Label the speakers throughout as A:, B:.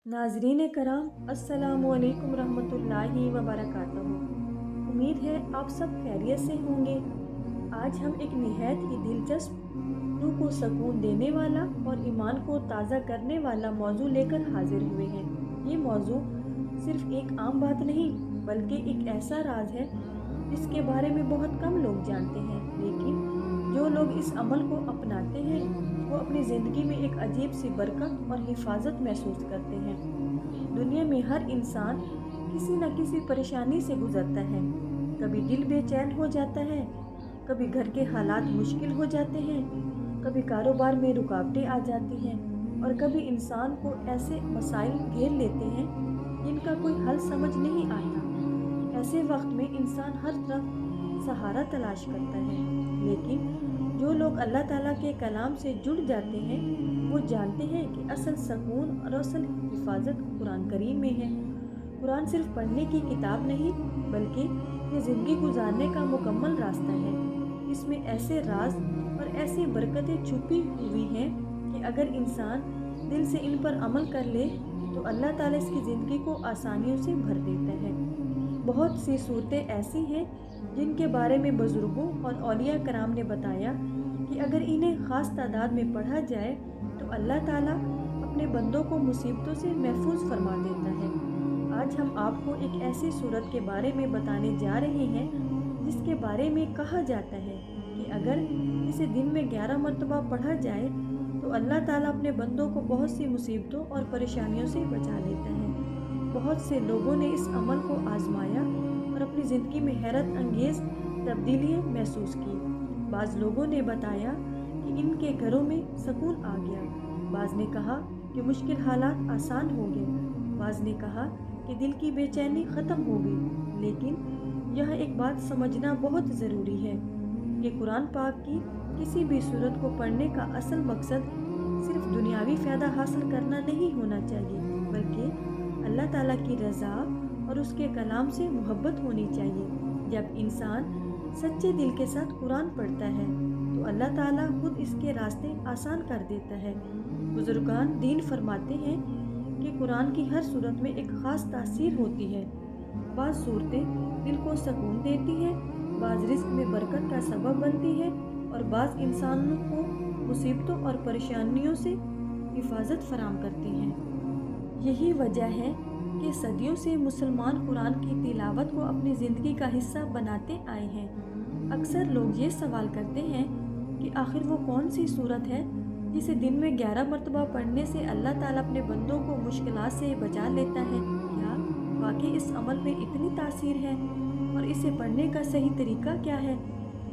A: नाज़रीन कराम, अस्सलामु अलैकुम रहमतुल्लाहि व बरकातहू। उम्मीद है आप सब खैरियत से होंगे। आज हम एक निहायत ही दिलचस्प, रूह को सुकून देने वाला और ईमान को ताज़ा करने वाला मौजू लेकर हाजिर हुए हैं। ये मौजू सिर्फ एक आम बात नहीं, बल्कि एक ऐसा राज है जिसके बारे में बहुत कम लोग जानते हैं, लेकिन जो लोग इस अमल को अपनाते हैं वो अपनी ज़िंदगी में एक अजीब सी बरकत और हिफाजत महसूस करते हैं। दुनिया में हर इंसान किसी न किसी परेशानी से गुजरता है। कभी दिल बेचैन हो जाता है, कभी घर के हालात मुश्किल हो जाते हैं, कभी कारोबार में रुकावटें आ जाती हैं और कभी इंसान को ऐसे मसाइल घेर लेते हैं जिनका कोई हल समझ नहीं आता। ऐसे वक्त में इंसान हर तरफ सहारा तलाश करता है, लेकिन जो लोग अल्लाह ताला के कलाम से जुड़ जाते हैं वो जानते हैं कि असल सुकून और असल हिफाजत कुरान करीम में है। कुरान सिर्फ पढ़ने की किताब नहीं, बल्कि ये ज़िंदगी गुजारने का मुकम्मल रास्ता है। इसमें ऐसे राज और ऐसी बरकतें छुपी हुई हैं कि अगर इंसान दिल से इन पर अमल कर ले तो अल्लाह ताला इसकी ज़िंदगी को आसानियों से भर देता है। बहुत सी सूरतें ऐसी हैं जिनके बारे में बुज़ुर्गों और औलिया कराम ने बताया कि अगर इन्हें ख़ास तादाद में पढ़ा जाए तो अल्लाह ताला अपने बंदों को मुसीबतों से महफूज फरमा देता है। आज हम आपको एक ऐसी सूरत के बारे में बताने जा रहे हैं जिसके बारे में कहा जाता है कि अगर इसे दिन में 11 मरतबा पढ़ा जाए तो अल्लाह ताला अपने बंदों को बहुत सी मुसीबतों और परेशानियों से बचा लेता है। बहुत से लोगों ने इस अमल को आजमाया और अपनी ज़िंदगी में हैरत अंगेज़ तब्दीलियाँ महसूस की। बाज़ लोगों ने बताया कि इनके घरों में सुकून आ गया, बाज़ ने कहा कि मुश्किल हालात आसान हो गए, बाज़ ने कहा कि दिल की बेचैनी ख़त्म हो गई। लेकिन यह एक बात समझना बहुत ज़रूरी है कि कुरान पाक की किसी भी सूरत को पढ़ने का असल मकसद सिर्फ दुनियावी फ़ायदा हासिल करना नहीं होना चाहिए, बल्कि अल्लाह ताला की रज़ा और उसके कलाम से मोहब्बत होनी चाहिए। जब इंसान सच्चे दिल के साथ कुरान पढ़ता है तो अल्लाह ताला खुद इसके रास्ते आसान कर देता है। बुजुर्गान दीन फरमाते हैं कि कुरान की हर सूरत में एक ख़ास तासीर होती है। बाज़ सूरतें दिल को सुकून देती हैं, बाज़ रिज़्क में बरकत का सबब बनती है और बाज़ इंसानों को मुसीबतों और परेशानियों से हिफाजत फराहम करती हैं। यही वजह है कि सदियों से मुसलमान कुरान की तिलावत को अपनी ज़िंदगी का हिस्सा बनाते आए हैं। अक्सर लोग ये सवाल करते हैं कि आखिर वो कौन सी सूरत है जिसे दिन में 11 मरतबा पढ़ने से अल्लाह ताला अपने बंदों को मुश्किलात से बचा लेता है। क्या वाकई इस अमल में इतनी तासीर है और इसे पढ़ने का सही तरीका क्या है?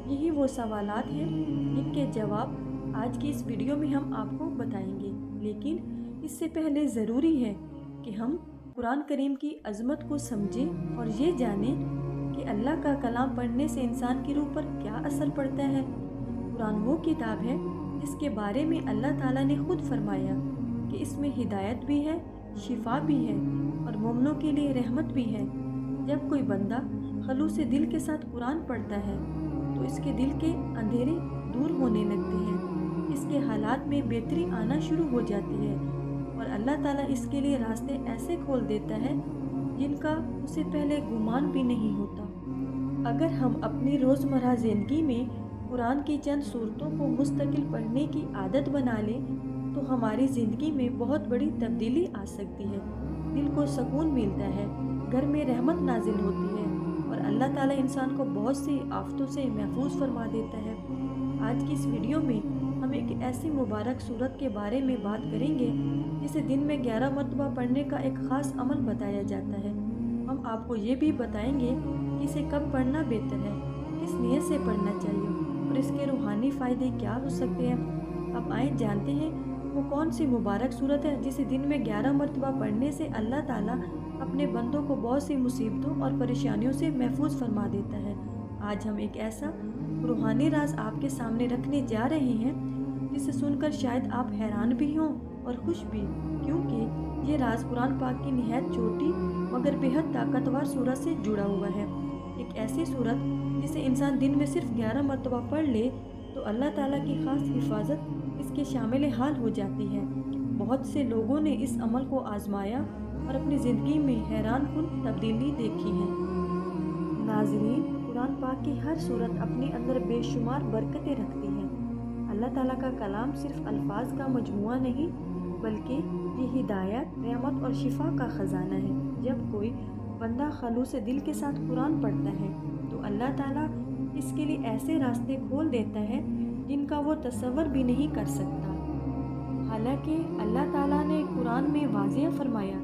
A: यही वो सवालात हैं जिनके जवाब आज की इस वीडियो में हम आपको बताएंगे। लेकिन इससे पहले ज़रूरी है कि हम कुरान करीम की अज़मत को समझें और ये जानें कि अल्लाह का कलाम पढ़ने से इंसान की रूह पर क्या असर पड़ता है। कुरान वो किताब है जिसके बारे में अल्लाह ताला ने खुद फरमाया कि इसमें हिदायत भी है, शिफा भी है और मोमिनों के लिए रहमत भी है। जब कोई बंदा खलूस से दिल के साथ कुरान पढ़ता है तो इसके दिल के अंधेरे दूर होने लगते हैं, इसके हालात में बेहतरी आना शुरू हो जाती है और अल्लाह ताला इसके लिए रास्ते ऐसे खोल देता है जिनका उसे पहले गुमान भी नहीं होता। अगर हम अपनी रोज़मर्रा ज़िंदगी में कुरान की चंद सूरतों को मुस्तकिल पढ़ने की आदत बना लें तो हमारी ज़िंदगी में बहुत बड़ी तब्दीली आ सकती है। दिल को सुकून मिलता है, घर में रहमत नाजिल होती है और अल्लाह ताला इंसान को बहुत सी आफतों से महफूज फरमा देता है। आज की इस वीडियो में हम एक ऐसी मुबारक सूरत के बारे में बात करेंगे जिसे दिन में 11 मरतबा पढ़ने का एक ख़ास अमल बताया जाता है। हम आपको ये भी बताएंगे कि इसे कब पढ़ना बेहतर है, किस नीयत से पढ़ना चाहिए और इसके रूहानी फ़ायदे क्या हो सकते हैं। अब आए जानते हैं वो कौन सी मुबारक सूरत है जिसे दिन में 11 मरतबा पढ़ने से अल्लाह ताला अपने बंदों को बहुत सी मुसीबतों और परेशानियों से महफूज फरमा देता है। आज हम एक ऐसा रूहानी राज आपके सामने रखने जा रहे हैं जिसे सुनकर शायद आप हैरान भी हों और खुश भी, क्योंकि ये राज कुरान पाक की निहायत छोटी मगर बेहद ताकतवर सूरत से जुड़ा हुआ है। एक ऐसी सूरत जिसे इंसान दिन में सिर्फ 11 मरतबा पढ़ ले तो अल्लाह ताला की ख़ास हिफाजत इसके शामिल हाल हो जाती है। بہت سے لوگوں نے اس عمل کو آزمایا اور اپنی زندگی میں حیران کن تبدیلی دیکھی ہے۔ ناظرین، قرآن پاک کی ہر صورت اپنے اندر بے شمار برکتیں رکھتی ہے۔ اللہ تعالیٰ کا کلام صرف الفاظ کا مجموعہ نہیں بلکہ یہ ہدایت، رحمت اور شفا کا خزانہ ہے۔ جب کوئی بندہ خلوص دل کے ساتھ قرآن پڑھتا ہے تو اللہ تعالیٰ اس کے لیے ایسے راستے کھول دیتا ہے جن کا وہ تصور بھی نہیں کر سکتا۔ حالانکہ اللہ تعالیٰ نے قرآن میں واضح فرمایا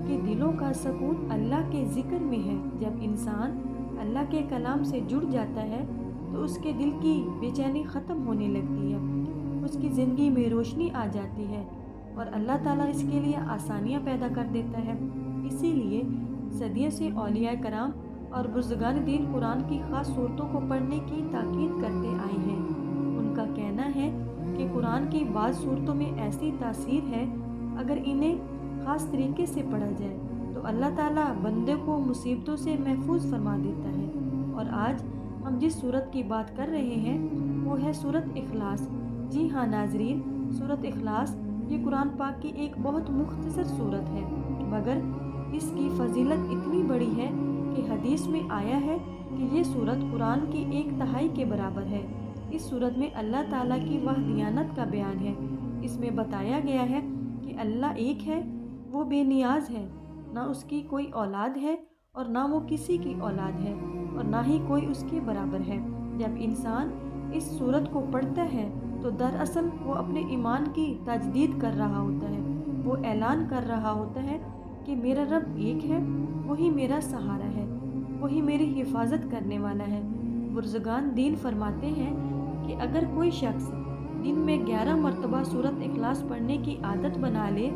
A: کہ دلوں کا سکون اللہ کے ذکر میں ہے۔ جب انسان اللہ کے کلام سے جڑ جاتا ہے تو اس کے دل کی بے چینی ختم ہونے لگتی ہے، اس کی زندگی میں روشنی آ جاتی ہے اور اللہ تعالیٰ اس کے لیے آسانیاں پیدا کر دیتا ہے۔ اسی لیے صدیوں سے اولیاء کرام اور بزرگان دین قرآن کی خاص صورتوں کو پڑھنے کی تاکید کرتے آئے ہیں۔ ان کا کہنا ہے کہ قرآن کی بعض صورتوں میں ایسی تاثیر ہے، اگر انہیں خاص طریقے سے پڑھا جائے تو اللہ تعالیٰ بندے کو مصیبتوں سے محفوظ فرما دیتا ہے۔ اور آج ہم جس صورت کی بات کر رہے ہیں وہ ہے سورۃ اخلاص۔ جی ہاں ناظرین، سورۃ اخلاص یہ قرآن پاک کی ایک بہت مختصر صورت ہے، مگر اس کی فضیلت اتنی بڑی ہے کہ حدیث میں آیا ہے کہ یہ صورت قرآن کی 1/3 کے برابر ہے۔ اس صورت میں اللہ تعالیٰ کی وحدانیت کا بیان ہے۔ اس میں بتایا گیا ہے کہ اللہ ایک ہے، وہ بے نیاز ہے، نہ اس کی کوئی اولاد ہے اور نہ وہ کسی کی اولاد ہے اور نہ ہی کوئی اس کے برابر ہے۔ جب انسان اس صورت کو پڑھتا ہے تو دراصل وہ اپنے ایمان کی تجدید کر رہا ہوتا ہے۔ وہ اعلان کر رہا ہوتا ہے کہ میرا رب ایک ہے، وہی میرا سہارا ہے، وہی میری حفاظت کرنے والا ہے۔ بزرگان دین فرماتے ہیں کہ اگر کوئی شخص دن میں 11 مرتبہ سورۃ اخلاص پڑھنے کی عادت بنا لے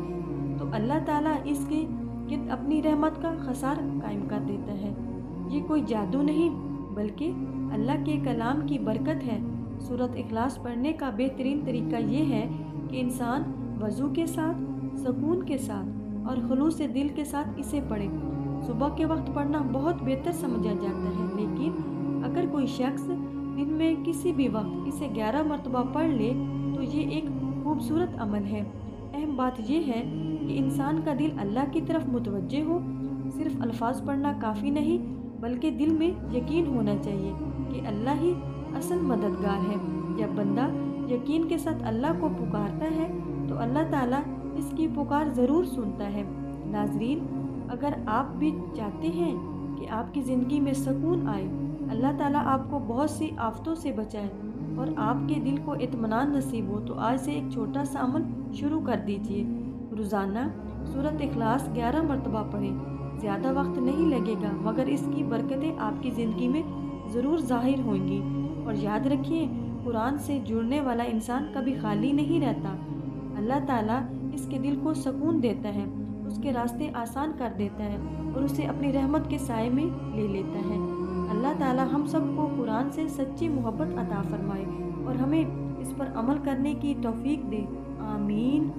A: تو اللہ تعالیٰ اس کے گرد اپنی رحمت کا حصار قائم کر دیتا ہے۔ یہ کوئی جادو نہیں بلکہ اللہ کے کلام کی برکت ہے۔ سورۃ اخلاص پڑھنے کا بہترین طریقہ یہ ہے کہ انسان وضو کے ساتھ، سکون کے ساتھ اور خلوص دل کے ساتھ اسے پڑھے۔ صبح کے وقت پڑھنا بہت بہتر سمجھا جاتا ہے، لیکن اگر کوئی شخص دن میں کسی بھی وقت اسے 11 مرتبہ پڑھ لے تو یہ ایک خوبصورت عمل ہے۔ اہم بات یہ ہے کہ انسان کا دل اللہ کی طرف متوجہ ہو۔ صرف الفاظ پڑھنا کافی نہیں بلکہ دل میں یقین ہونا چاہیے کہ اللہ ہی اصل مددگار ہے۔ جب بندہ یقین کے ساتھ اللہ کو پکارتا ہے تو اللہ تعالیٰ اس کی پکار ضرور سنتا ہے۔ ناظرین، اگر آپ بھی چاہتے ہیں کہ آپ کی زندگی میں سکون آئے، اللہ تعالیٰ آپ کو بہت سی آفتوں سے بچائے اور آپ کے دل کو اطمینان نصیب ہو تو آج سے ایک چھوٹا سا عمل شروع کر دیجیے۔ روزانہ سورۃ اخلاص 11 مرتبہ پڑھیں۔ زیادہ وقت نہیں لگے گا مگر اس کی برکتیں آپ کی زندگی میں ضرور ظاہر ہوں گی۔ اور یاد رکھیے، قرآن سے جڑنے والا انسان کبھی خالی نہیں رہتا۔ اللہ تعالیٰ اس کے دل کو سکون دیتا ہے، اس کے راستے آسان کر دیتا ہے اور اسے اپنی رحمت کے سائے میں لے لیتا ہے۔ اللہ تعالیٰ ہم سب کو قرآن سے سچی محبت عطا فرمائے اور ہمیں اس پر عمل کرنے کی توفیق دے۔ آمین۔